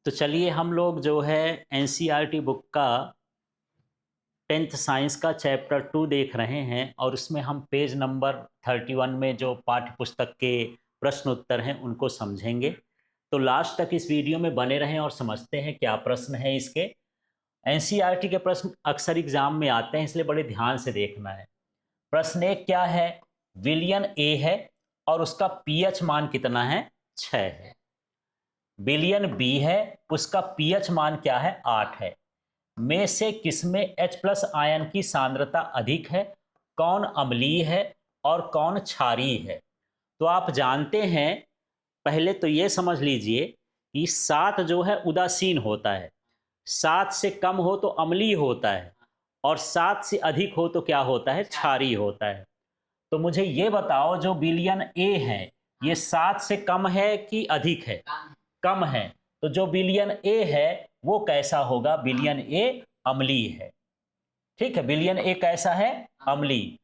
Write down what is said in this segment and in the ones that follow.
तो चलिए हम लोग जो है एनसीईआरटी बुक का 10th साइंस का चैप्टर 2 देख रहे हैं और उसमें हम पेज नंबर 31 में जो पाठ्य पुस्तक के प्रश्न उत्तर हैं उनको समझेंगे। तो लास्ट तक इस वीडियो में बने रहें और समझते हैं क्या प्रश्न है इसके। एनसीईआरटी के प्रश्न अक्सर एग्जाम में आते हैं, इसलिए बड़े ध्यान से देखना है। प्रश्न एक क्या है? विलियन ए है और उसका पीएच मान कितना है? 6 है। विलियन बी है, उसका पीएच मान क्या है? 8 है। में से किसमें H प्लस आयन की सांद्रता अधिक है? कौन अम्लीय है और कौन क्षारीय है? तो आप जानते हैं, पहले तो ये समझ लीजिए कि 7 जो है उदासीन होता है, 7 से कम हो तो अम्लीय होता है और 7 से अधिक हो तो क्या होता है? क्षारीय होता है। तो मुझे ये बताओ, जो विलियन ए है ये 7 से कम है कि अधिक है? कम है। तो जो विलियन ए है वो कैसा होगा? विलियन ए अम्लीय है। ठीक है, विलियन ए कैसा है? अम्लीय।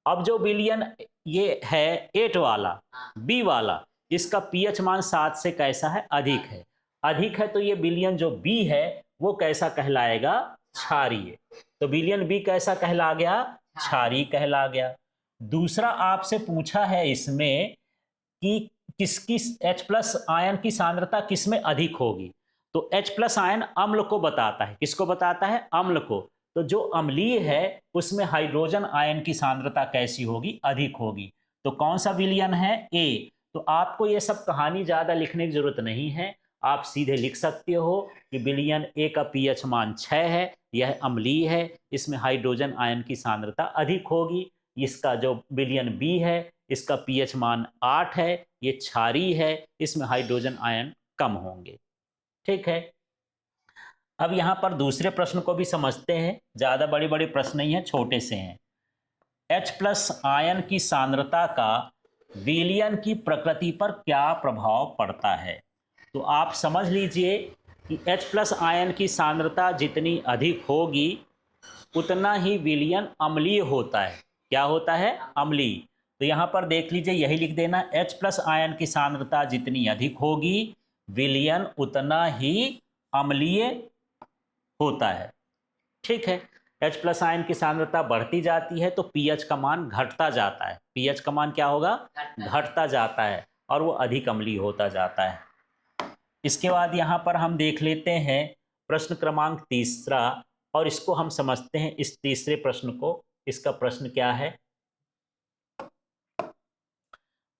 अब जो विलियन ये है 8 वाला, बी वाला, इसका पीएच मान 7 से कैसा है? अधिक है। अधिक है तो ये विलियन जो बी है वो कैसा कहलाएगा? क्षारीय। तो विलियन बी कैसा कहला गया? क्षारीय कहला गया। दूसरा आपसे पूछा है इसमें कि किसकी H प्लस आयन की सांद्रता किसमें अधिक होगी। तो H प्लस आयन अम्ल को बताता है। किसको बताता है? अम्ल को। तो जो अम्लीय है उसमें हाइड्रोजन आयन की सांद्रता कैसी होगी? अधिक होगी। तो कौन सा विलियन है? ए। तो आपको ये सब कहानी ज्यादा लिखने की जरूरत नहीं है, आप सीधे लिख सकते हो कि विलियन ए का पीएच मान 6 है, यह अम्लीय है, इसमें हाइड्रोजन आयन की सांद्रता अधिक होगी। इसका जो विलियन बी है इसका पीएच मान 8 है, ये क्षारीय है, इसमें हाइड्रोजन आयन कम होंगे। ठीक है। अब यहां पर दूसरे प्रश्न को भी समझते हैं। ज्यादा बड़े बड़े प्रश्न नहीं है, छोटे से हैं। H प्लस आयन की सांद्रता का विलियन की प्रकृति पर क्या प्रभाव पड़ता है? तो आप समझ लीजिए कि H प्लस आयन की सांद्रता जितनी अधिक होगी उतना ही विलियन अम्लीय होता है। क्या होता है? अम्लीय। तो यहां पर देख लीजिए, यही लिख देना, H प्लस आयन की सांद्रता जितनी अधिक होगी विलियन उतना ही अम्लीय होता है। ठीक है। H प्लस आयन की सांद्रता बढ़ती जाती है तो पीएच का मान घटता जाता है। पीएच का मान क्या होगा? घटता जाता है और वो अधिक अम्लीय होता जाता है। इसके बाद यहां पर हम देख लेते हैं प्रश्न क्रमांक तीसरा, और इसको हम समझते हैं इस तीसरे प्रश्न को। इसका प्रश्न क्या है?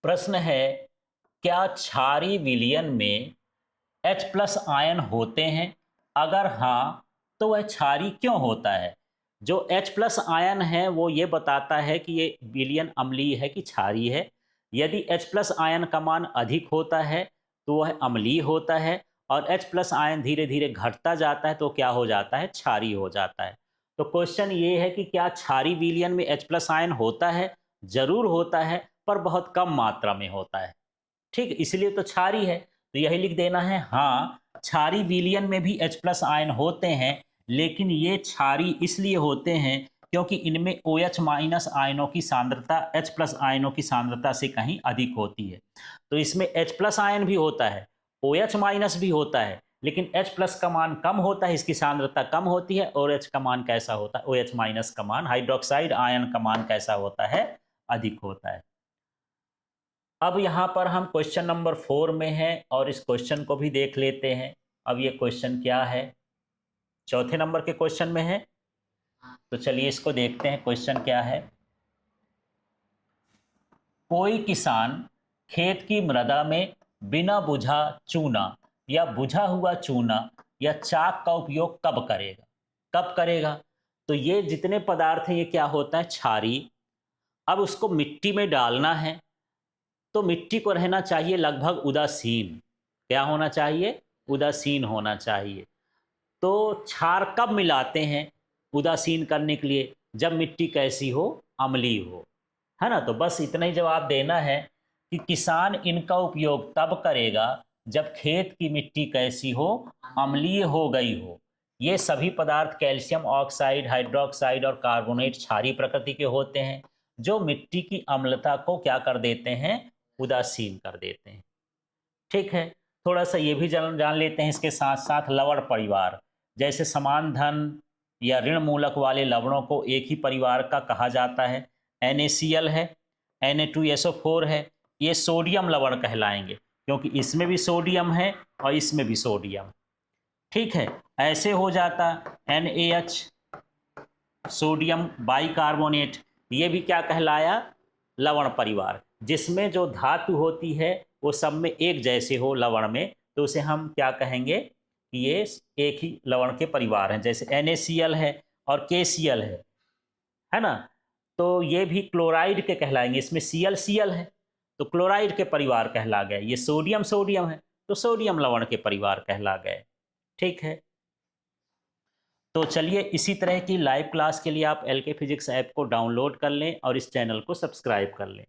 प्रश्न है, क्या क्षारीय विलयन में H प्लस आयन होते हैं? अगर हाँ तो वह क्षारीय क्यों होता है? जो H प्लस आयन है वो ये बताता है कि ये विलयन अम्लीय है कि क्षारीय है। यदि H प्लस आयन का मान अधिक होता है तो वह अम्लीय होता है, और H प्लस आयन धीरे धीरे घटता जाता है तो क्या हो जाता है? क्षारीय हो जाता है। तो क्वेश्चन ये है कि क्या क्षारीय विलयन में H प्लस आयन होता है? जरूर होता है, पर बहुत कम मात्रा में होता है। ठीक, इसलिए तो क्षारीय है। तो यही लिख देना है, हाँ क्षारीय विलयन में भी H प्लस आयन होते हैं, लेकिन ये क्षारीय इसलिए होते हैं क्योंकि इनमें OH माइनस आयनों की सांद्रता H प्लस आयनों की सांद्रता से कहीं अधिक होती है। तो इसमें H प्लस आयन भी होता है, OH माइनस भी होता है, लेकिन H प्लस का मान कम होता है, इसकी सांद्रता कम होती है। और H का मान कैसा होता है? OH माइनस का मान, हाइड्रोक्साइड आयन का मान कैसा होता है? अधिक होता है। अब यहाँ पर हम क्वेश्चन नंबर 4 में हैं और इस क्वेश्चन को भी देख लेते हैं। अब ये क्वेश्चन क्या है? चौथे नंबर के क्वेश्चन में है। तो चलिए इसको देखते हैं, क्वेश्चन क्या है। कोई किसान खेत की मृदा में बिना बुझा चूना या बुझा हुआ चूना या चाक का उपयोग कब करेगा? कब करेगा? तो ये जितने पदार्थ हैं ये क्या होता है? क्षारीय। अब उसको मिट्टी में डालना है तो मिट्टी को रहना चाहिए लगभग उदासीन। क्या होना चाहिए? उदासीन होना चाहिए। तो क्षार कब मिलाते हैं उदासीन करने के लिए? जब मिट्टी कैसी हो? अम्लीय हो। है ना? तो बस इतना ही जवाब देना है कि किसान इनका उपयोग तब करेगा जब खेत की मिट्टी कैसी हो? अम्लीय हो गई हो। ये सभी पदार्थ कैल्शियम ऑक्साइड, हाइड्रोक्साइड और कार्बोनेट क्षारीय प्रकृति के होते हैं, जो मिट्टी की अम्लता को क्या कर देते हैं? उदासीन कर देते हैं। ठीक है। थोड़ा सा ये भी जान लेते हैं इसके साथ साथ लवण परिवार। जैसे समान धन या ऋण मूलक वाले लवणों को एक ही परिवार का कहा जाता है। NaCl है, Na2SO4 है, ये सोडियम लवण कहलाएंगे क्योंकि इसमें भी सोडियम है और इसमें भी सोडियम। ठीक है, ऐसे हो जाता NaH सोडियम बाइकार्बोनेट, ये भी क्या कहलाया, लवण परिवार। जिसमें जो धातु होती है वो सब में एक जैसे हो लवण में, तो उसे हम क्या कहेंगे कि ये एक ही लवण के परिवार हैं। जैसे NaCl है और KCl है ना, तो ये भी क्लोराइड के कहलाएंगे। इसमें Cl है तो क्लोराइड के परिवार कहला गए। ये सोडियम सोडियम है तो सोडियम लवण के परिवार कहला गए। ठीक है, तो चलिए इसी तरह की लाइव क्लास के लिए आप LK फिजिक्स ऐप को डाउनलोड कर लें और इस चैनल को सब्सक्राइब कर लें।